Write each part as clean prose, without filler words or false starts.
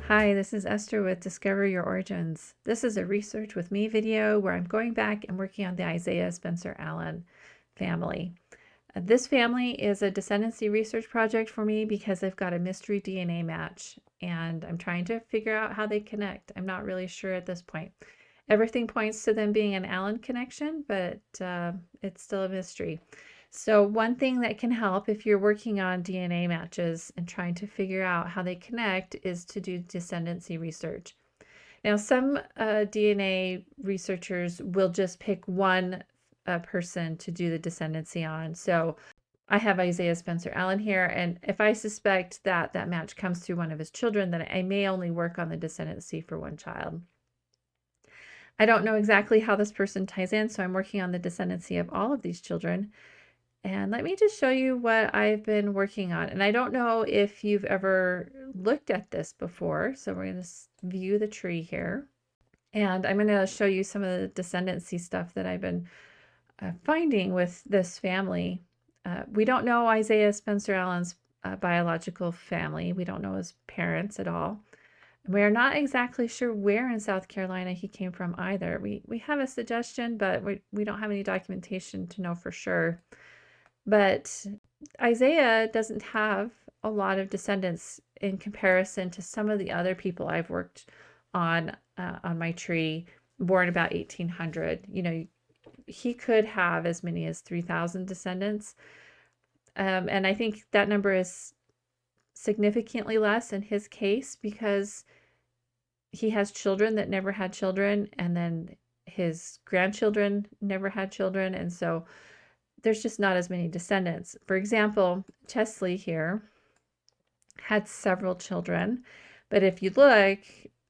Hi, this is Esther with Discover Your Origins. This is a Research with Me video where I'm going back and working on the Isiah Spencer Allen family. This family is a descendancy research project for me because I've got a mystery DNA match and I'm trying to figure out how they connect. I'm not really sure at this point. Everything points to them being an Allen connection, but it's still a mystery. So one thing that can help if you're working on DNA matches and trying to figure out how they connect is to do descendancy research. Now, some DNA researchers will just pick one person to do the descendancy on. So I have Isiah Spencer Allen here, and if I suspect that that match comes through one of his children, then I may only work on the descendancy for one child. I don't know exactly how this person ties in, so I'm working on the descendancy of all of these children. And let me just show you what I've been working on. And I don't know if you've ever looked at this before. So we're going to view the tree here. And I'm going to show you some of the descendancy stuff that I've been finding with this family. We don't know Isiah Spencer Allen's biological family. We don't know his parents at all. We're not exactly sure where in South Carolina he came from either. We have a suggestion, but we don't have any documentation to know for sure. But Isiah doesn't have a lot of descendants in comparison to some of the other people I've worked on my tree, born about 1800. You know, he could have as many as 3,000 descendants. And I think that number is significantly less in his case because he has children that never had children, and then his grandchildren never had children. And so there's just not as many descendants. For example, Chesley here had several children, but if you look,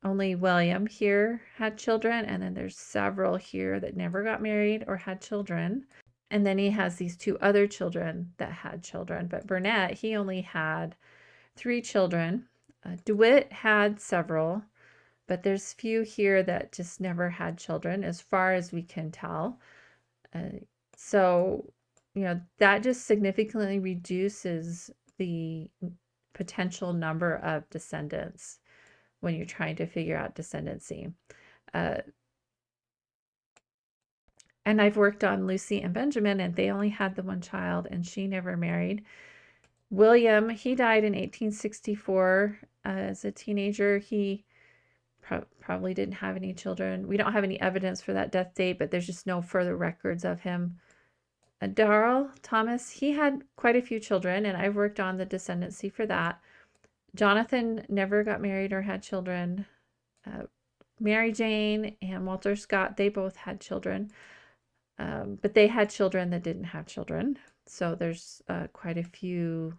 only William here had children, and then there's several here that never got married or had children. And then he has these two other children that had children, but Burnett, he only had 3 children. DeWitt had several, but there's few here that just never had children as far as we can tell. So you know, that just significantly reduces the potential number of descendants when you're trying to figure out descendancy. And I've worked on Lucy and Benjamin, and they only had the one child, and she never married. William, he died in 1864 as a teenager. He probably didn't have any children. We don't have any evidence for that death date, but there's just no further records of him. Darrell Thomas, he had quite a few children, and I've worked on the descendancy for that. Jonathan never got married or had children. Mary Jane and Walter Scott, they both had children, but they had children that didn't have children. So there's quite a few.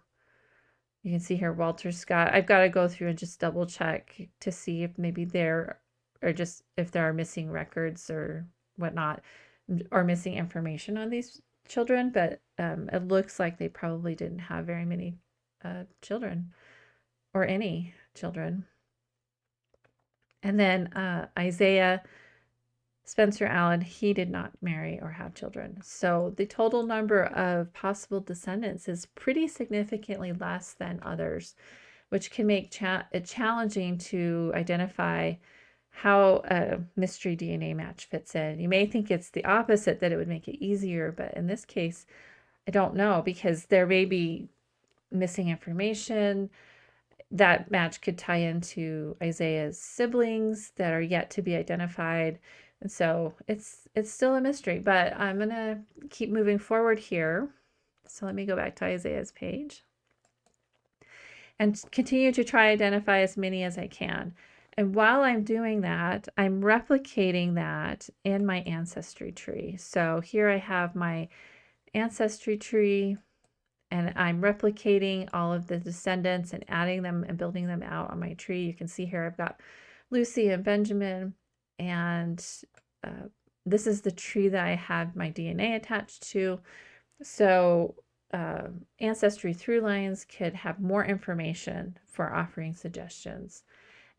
You can see here Walter Scott. I've got to go through and just double check to see if maybe there, or just if there are missing records or whatnot, or missing information on these children, but it looks like they probably didn't have very many children or any children. And then Isiah Spencer Allen, he did not marry or have children. So the total number of possible descendants is pretty significantly less than others, which can make it challenging to identify how a mystery DNA match fits in. You may think it's the opposite, that it would make it easier, but in this case, I don't know, because there may be missing information. That match could tie into Isiah's siblings that are yet to be identified. And so it's still a mystery, but I'm going to keep moving forward here. So let me go back to Isiah's page and continue to try to identify as many as I can. And while I'm doing that, I'm replicating that in my ancestry tree. So here I have my ancestry tree, and I'm replicating all of the descendants and adding them and building them out on my tree. You can see here I've got Lucy and Benjamin, and this is the tree that I have my DNA attached to. So ancestry through lines could have more information for offering suggestions,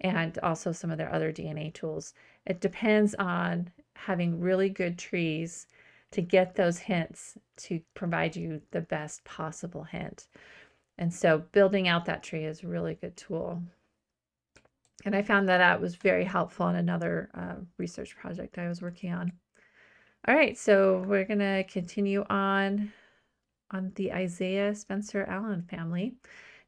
and also some of their other DNA tools. It depends on having really good trees to get those hints to provide you the best possible hint. And so building out that tree is a really good tool. And I found that out was very helpful in another research project I was working on. All right, so we're going to continue on the Isiah Spencer Allen family.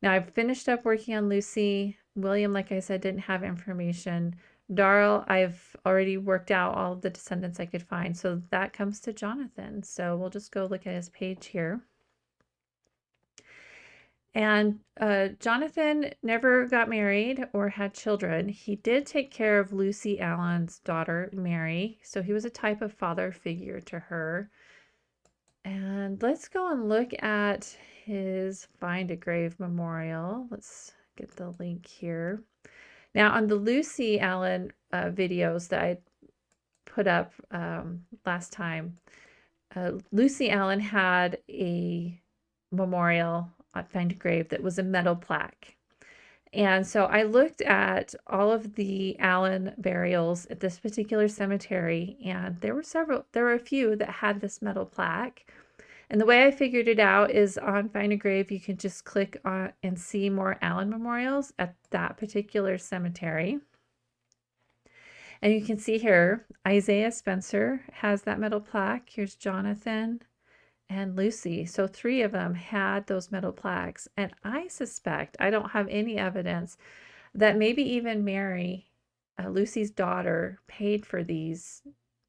Now I've finished up working on Lucy. William, like I said, didn't have information. Darrell, I've already worked out all of the descendants I could find. So that comes to Jonathan. So we'll just go look at his page here. And Jonathan never got married or had children. He did take care of Lucy Allen's daughter, Mary. So he was a type of father figure to her. And let's go and look at his Find a Grave memorial. Let's get the link here. Now on the Lucy Allen videos that I put up last time, Lucy Allen had a memorial at Find a Grave that was a metal plaque. And so I looked at all of the Allen burials at this particular cemetery, and there were a few that had this metal plaque. And the way I figured it out is on Find a Grave, you can just click on and see more Allen memorials at that particular cemetery. And you can see here, Isiah Spencer has that metal plaque. Here's Jonathan and Lucy. So 3 of them had those metal plaques. And I suspect, I don't have any evidence, that maybe even Mary, Lucy's daughter, paid for these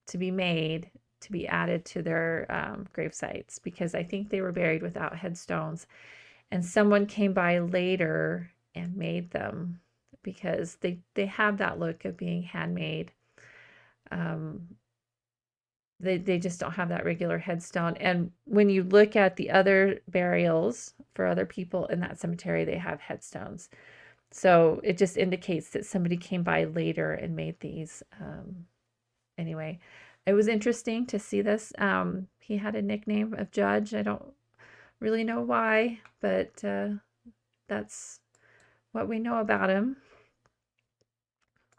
to be made, to be added to their grave sites, because I think they were buried without headstones. And someone came by later and made them because they have that look of being handmade. They just don't have that regular headstone. And when you look at the other burials for other people in that cemetery, they have headstones. So it just indicates that somebody came by later and made these. Anyway, it was interesting to see this. He had a nickname of Judge. I don't really know why, but that's what we know about him.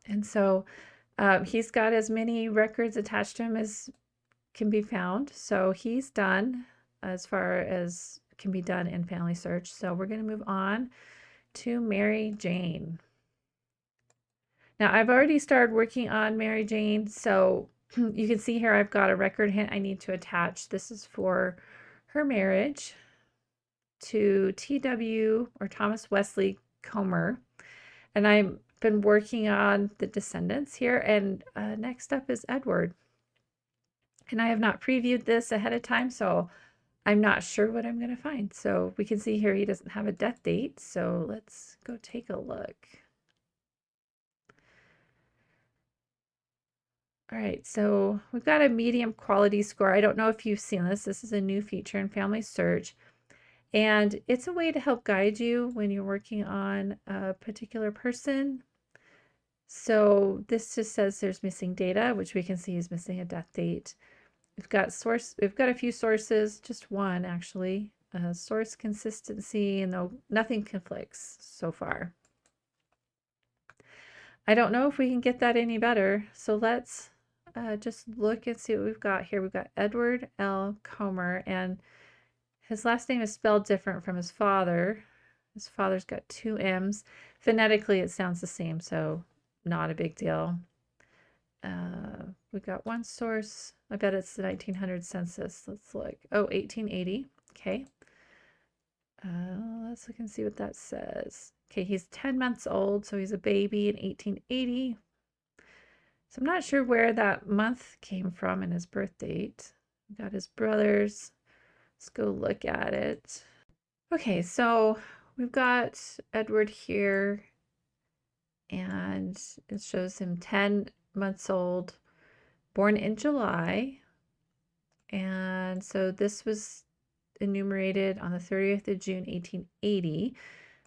And so he's got as many records attached to him as can be found. So he's done as far as can be done in Family Search. So we're going to move on to Mary Jane. Now I've already started working on Mary Jane. So you can see here I've got a record hint I need to attach. This is for her marriage to T.W. or Thomas Wesley Comer. And I've been working on the descendants here. And next up is Edward. And I have not previewed this ahead of time, so I'm not sure what I'm going to find. So we can see here he doesn't have a death date. So let's go take a look. All right, so we've got a medium quality score. I don't know if you've seen this. This is a new feature in Family Search. And it's a way to help guide you when you're working on a particular person. So this just says there's missing data, which we can see is missing a death date. We've got a few sources, just one actually. Source consistency, and nothing conflicts so far. I don't know if we can get that any better. So let's just look and see what we've got here. We've got Edward L. Comer, and his last name is spelled different from his father. His father's got 2 M's. Phonetically, it sounds the same, so not a big deal. We've got one source. I bet it's the 1900 census. Let's look. Oh, 1880. Okay. Let's look and see what that says. Okay, he's 10 months old, so he's a baby in 1880. So I'm not sure where that month came from in his birth date. We've got his brothers. Let's go look at it. Okay, so we've got Edward here, and it shows him 10 months old, born in July. And so this was enumerated on the 30th of June, 1880.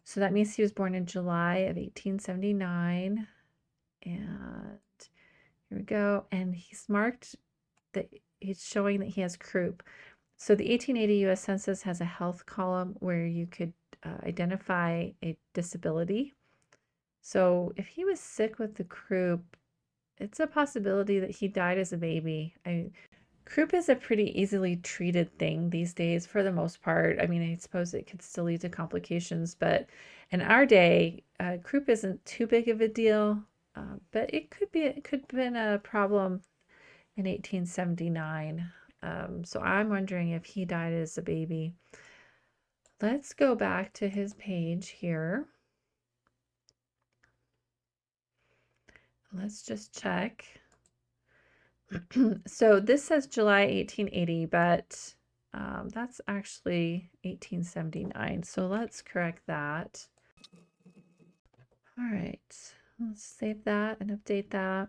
So that means he was born in July of 1879. And here we go. And he's marked that it's showing that he has croup. So the 1880 U.S. Census has a health column where you could identify a disability. So if he was sick with the croup, it's a possibility that he died as a baby. Croup is a pretty easily treated thing these days for the most part. I mean, I suppose it could still lead to complications, but in our day, croup isn't too big of a deal. But it could have been a problem in 1879. So I'm wondering if he died as a baby. Let's go back to his page here. Let's just check. So this says July 1880, but that's actually 1879. So let's correct that. All right, let's save that and update that.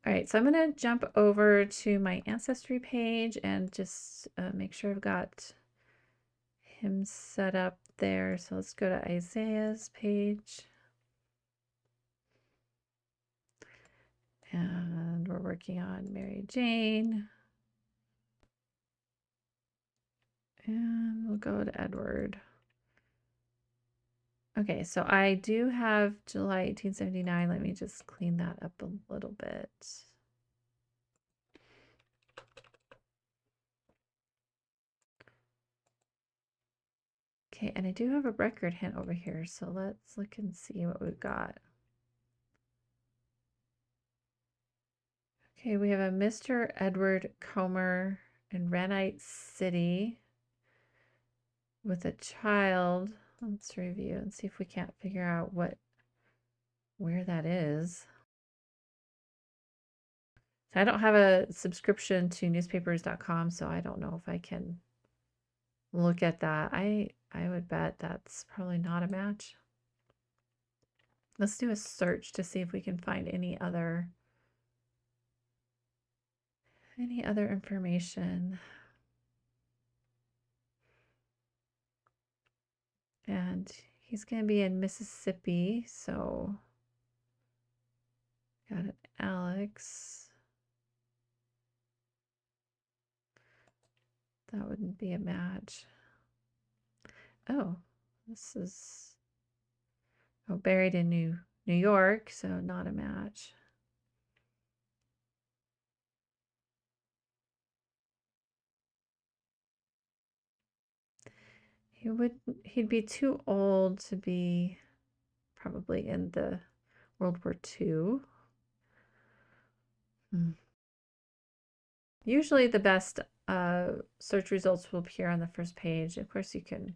All right, so I'm going to jump over to my ancestry page and just make sure I've got him set up there. So let's go to Isaiah's page. And we're working on Mary Jane. And we'll go to Edward. Okay, so I do have July 1879. Let me just clean that up a little bit. Okay, and I do have a record hint over here, so let's look and see what we've got. Okay, we have a Mr. Edward Comer in Renite City with a child. Let's review and see if we can't figure out where that is. So I don't have a subscription to newspapers.com, so I don't know if I can look at that. I would bet that's probably not a match. Let's do a search to see if we can find any other information. And he's going to be in Mississippi, so got an Alex. That wouldn't be a match. Oh, this is buried in New York, so not a match. He'd be too old to be probably in the World War II. Usually the best search results will appear on the first page. Of course you can.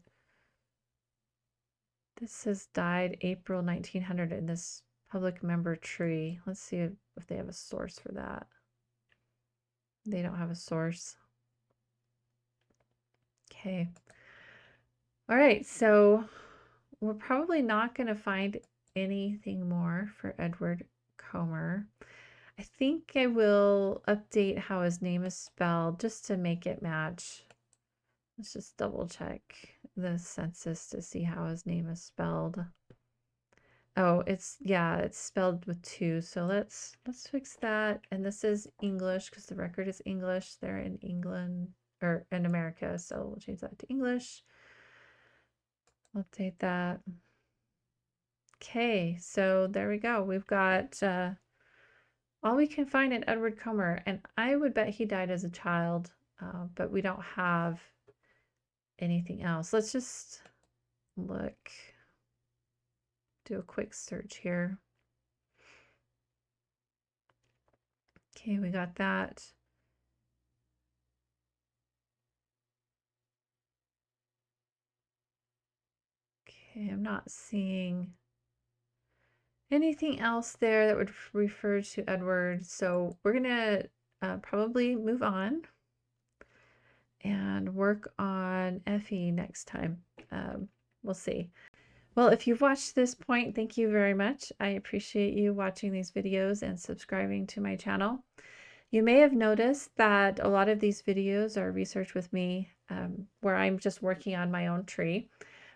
This says died April 1900 in this public member tree. Let's see if they have a source for that. They don't have a source. Okay. All right, so we're probably not going to find anything more for Edward Comer. I think I will update how his name is spelled just to make it match. Let's just double check the census to see how his name is spelled. Oh, it's spelled with two. So let's fix that. And this is English because the record is English. They're in England or in America. So we'll change that to English. Update that. Okay, so there we go. We've got all we can find in Edward Comer, and I would bet he died as a child, but we don't have anything else. Let's just look, do a quick search here. Okay, we got that. Okay, I'm not seeing anything else there that would refer to Edward, so we're gonna probably move on and work on Effie next time. We'll see. Well, if you've watched this point, thank you very much. I appreciate you watching these videos and subscribing to my channel. You may have noticed that a lot of these videos are research with me, where I'm just working on my own tree.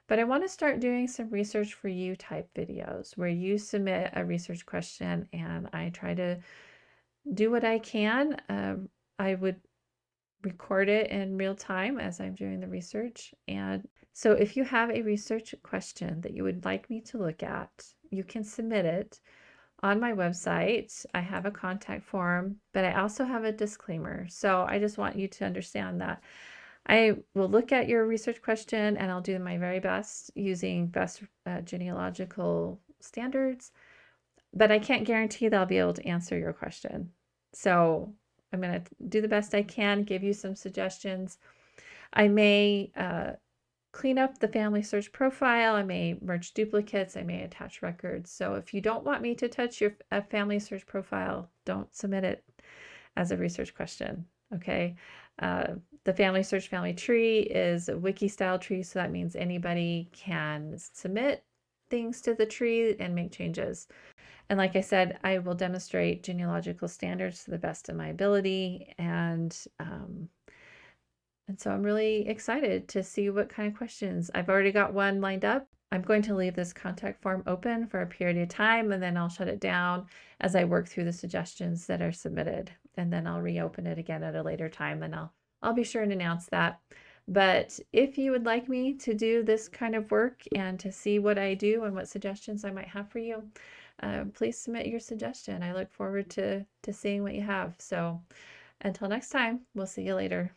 But I want to start doing some research for you type videos where you submit a research question and I try to do what I can. I would record it in real time as I'm doing the research. And so if you have a research question that you would like me to look at, you can submit it. On my website, I have a contact form, but I also have a disclaimer. So I just want you to understand that I will look at your research question and I'll do my very best using best genealogical standards, but I can't guarantee that I'll be able to answer your question. So I'm going to do the best I can, give you some suggestions. I may clean up the family search profile. I may merge duplicates. I may attach records. So if you don't want me to touch your family search profile, don't submit it as a research question. Okay. The family search family tree is a wiki style tree. So that means anybody can submit things to the tree and make changes. And like I said, I will demonstrate genealogical standards to the best of my ability. And so I'm really excited to see what kind of questions. I've already got one lined up. I'm going to leave this contact form open for a period of time, and then I'll shut it down as I work through the suggestions that are submitted. And then I'll reopen it again at a later time, and I'll be sure and announce that. But if you would like me to do this kind of work and to see what I do and what suggestions I might have for you, please submit your suggestion. I look forward to seeing what you have. So until next time, we'll see you later.